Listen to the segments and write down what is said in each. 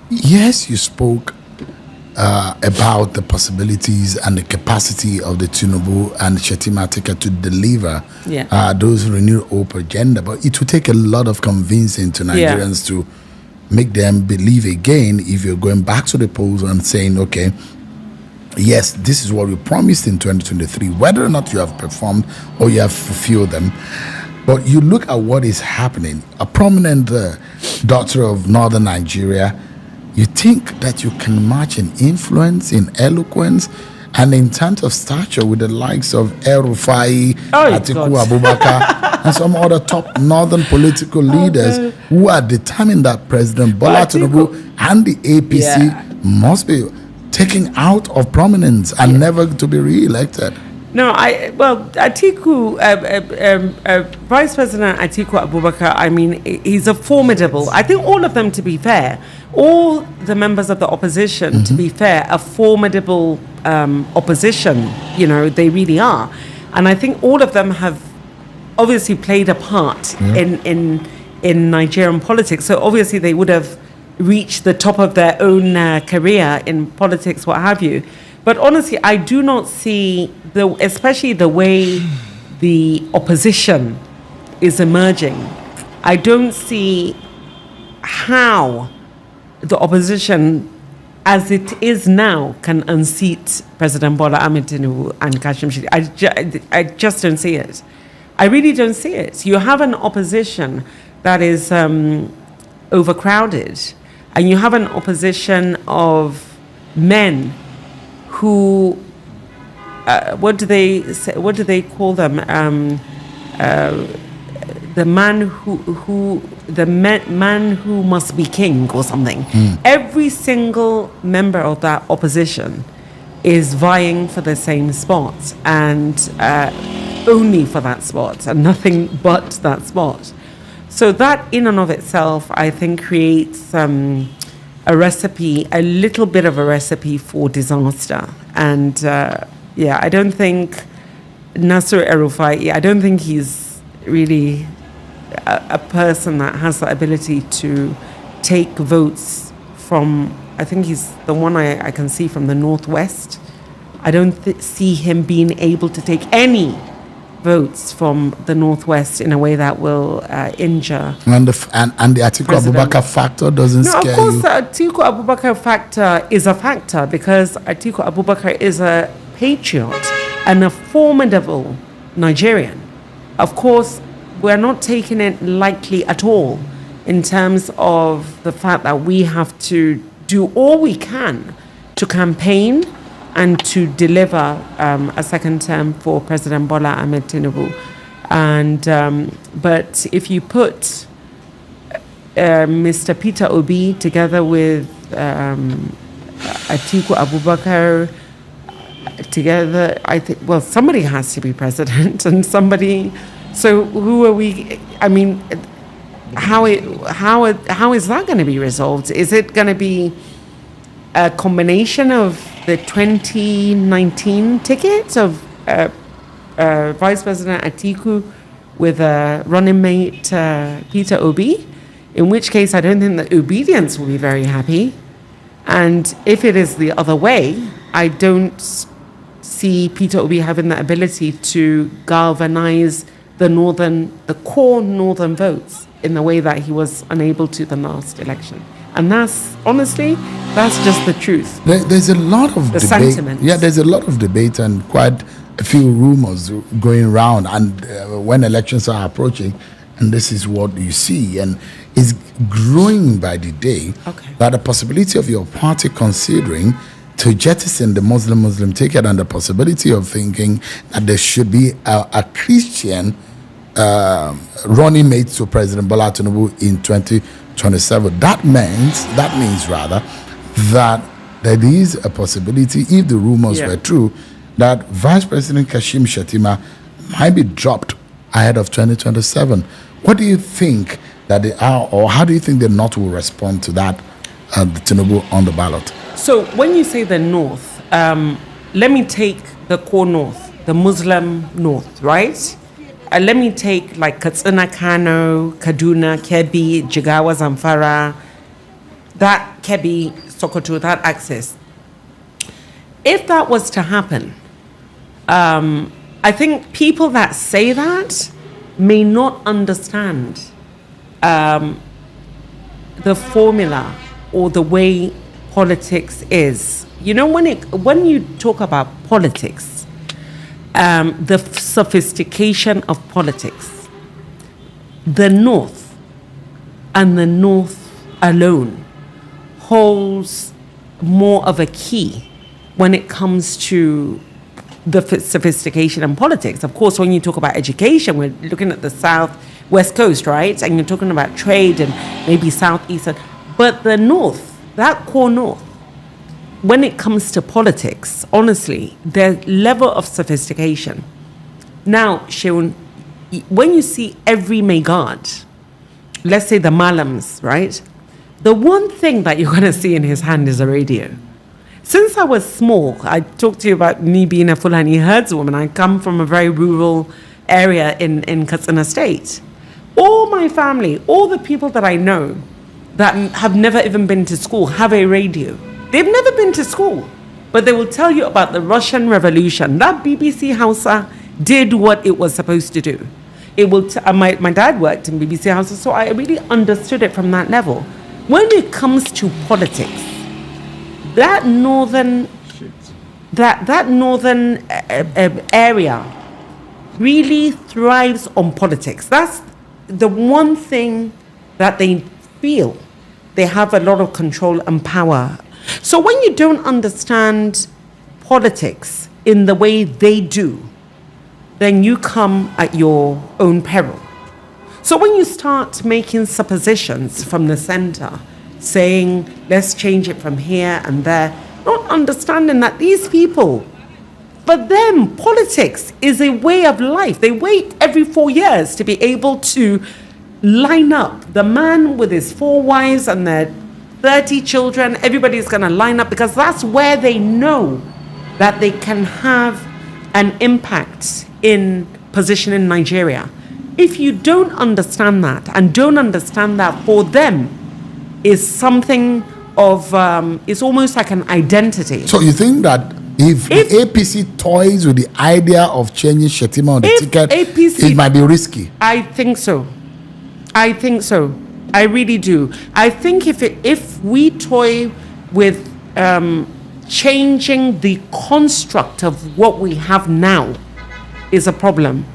Yes, you spoke about the possibilities and the capacity of the Tinubu and Shettima ticket to deliver those renewed hope agenda, but it will take a lot of convincing to Nigerians to make them believe again if you're going back to the polls and saying, okay, yes, this is what we promised in 2023, whether or not you have performed or you have fulfilled them. But you look at what is happening. A prominent daughter of northern Nigeria, you think that you can match in influence, in eloquence, and in terms of stature with the likes of El Rufai, Atiku Abubakar, and some other top northern political leaders who are determined that President Bola Tinubu and the APC must be taken out of prominence and never to be re-elected. No, Atiku, Vice President Atiku Abubakar, I mean, he's a formidable, I think all of them, to be fair, all the members of the opposition, to be fair, a formidable opposition, they really are. And I think all of them have obviously played a part in Nigerian politics. So obviously they would have reached the top of their own career in politics, what have you. But honestly, I do not see, especially the way the opposition is emerging, I don't see how the opposition, as it is now, can unseat President Bola Ahmed Tinubu and Kashim Shettima. I just don't see it. I really don't see it. You have an opposition that is overcrowded, and you have an opposition of men who, what do they say? What do they call them? The man who must be king or something. Every single member of that opposition is vying for the same spot, and only for that spot, and nothing but that spot. So that in and of itself, I think, creates a recipe, a little bit of a recipe for disaster. And I don't think Nasser El-Rufai, I don't think he's really a person that has the ability to take votes from, I think he's the one I can see from the Northwest. I don't see him being able to take any votes from the Northwest in a way that will injure. And the Atiku Abubakar factor doesn't scare you? No, of course, the Atiku Abubakar factor is a factor, because Atiku Abubakar is a patriot and a formidable Nigerian. Of course, we're not taking it lightly at all in terms of the fact that we have to do all we can to campaign and to deliver a second term for President Bola Ahmed Tinubu. And but if you put Mr. Peter Obi together with Atiku Abubakar together, I think, well, somebody has to be president, and somebody. So who are we? I mean, how is that going to be resolved? Is it going to be a combination of the 2019 ticket of Vice President Atiku with a running mate, Peter Obi, in which case I don't think that obedience will be very happy. And if it is the other way, I don't see Peter Obi having the ability to galvanize the core northern votes in the way that he was unable to the last election. And that's, honestly, that's just the truth. There's a lot of debate. Sentiment. Yeah, there's a lot of debate and quite a few rumors going around. And when elections are approaching, and this is what you see, and it's growing by the day, that the possibility of your party considering to jettison the Muslim ticket, and the possibility of thinking that there should be a Christian running mate to President Bola Tinubu in 2027. That means rather that there is a possibility, if the rumors were true, that Vice President Kashim Shettima might be dropped ahead of 2027. What do you think that they are, or how do you think the North will respond to that, the Tinubu on the ballot? So when you say the North, let me take the core North, the Muslim North, right? Let me take like Katsina, Kano, Kaduna, Kebbi, Jigawa, Zamfara, that Kebbi, Sokoto, that axis. If that was to happen, I think people that say that may not understand the formula or the way politics is. You know, when you talk about politics, the sophistication of politics, the North and the North alone holds more of a key when it comes to the sophistication in politics. Of course, when you talk about education, we're looking at the South, West Coast, right? And you're talking about trade and maybe Southeastern. But the North, that core North, when it comes to politics, honestly, their level of sophistication. Now, Sheun, when you see every Megad, let's say the Malams, right? The one thing that you're going to see in his hand is a radio. Since I was small, I talked to you about me being a Fulani herdswoman. I come from a very rural area in Katsina State. All my family, all the people that I know that have never even been to school have a radio. They've never been to school, but they will tell you about the Russian Revolution. That BBC Hausa did what it was supposed to do. It will. My dad worked in BBC Hausa, so I really understood it from that level. When it comes to politics, that northern area really thrives on politics. That's the one thing that they feel they have a lot of control and power. So when you don't understand politics in the way they do, then you come at your own peril. So when you start making suppositions from the center, saying, let's change it from here and there, not understanding that these people, for them, politics is a way of life. They wait every 4 years to be able to line up. The man with his 4 wives and their 30 children, everybody's going to line up because that's where they know that they can have an impact in position in Nigeria. If you don't understand that and don't understand that for them is something of, it's almost like an identity. So you think that if the APC toys with the idea of changing Shetima on the ticket, it might be risky? I think so. I really do. I think if we toy with changing the construct of what we have now is a problem.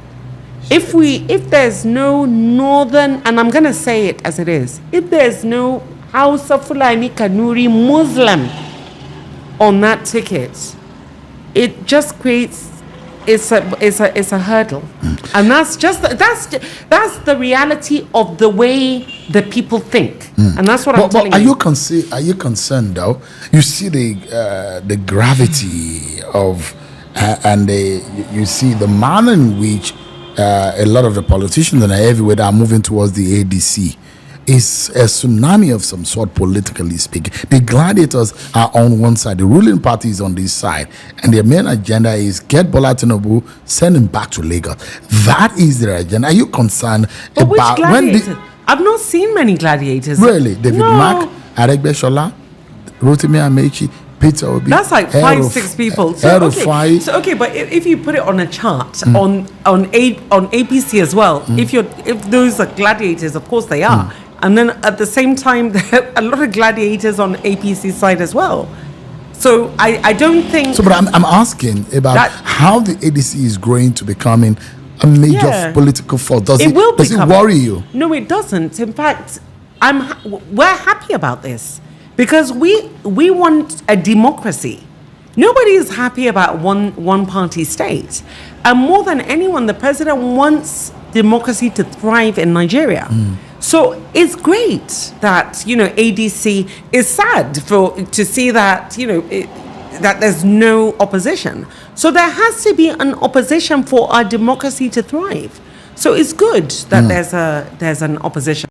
If there's no northern, and I'm going to say it as it is, if there's no Hausa, Fulani, Kanuri, Muslim on that ticket, it just creates, it's a hurdle. And that's the reality of the way the people think. And that's what I'm telling you. Are you concerned though? You see the gravity of and you see the manner in which a lot of the politicians and everywhere are moving towards the ADC is a tsunami of some sort, politically speaking. The gladiators are on one side, the ruling party is on this side, and their main agenda is get Bola Tinubu, send him back to Lagos. That is their agenda. Are you concerned about when I've not seen many gladiators. Really? David Mack, Aregbe Shola, Rotimi Amechi, Peter Obi. That's like 5-6 people. So okay, but if you put it on a chart on APC as well, if those are gladiators, of course they are. And then at the same time, there are a lot of gladiators on APC side as well. So I don't think. So, but I'm asking about how the ADC is growing to becoming a major political force. Does it worry you? No, it doesn't. In fact, we're happy about this because we want a democracy. Nobody is happy about one party state, and more than anyone, the president wants democracy to thrive in Nigeria. So it's great that ADC is sad to see that that there's no opposition. So there has to be an opposition for our democracy to thrive. So it's good that there's an opposition.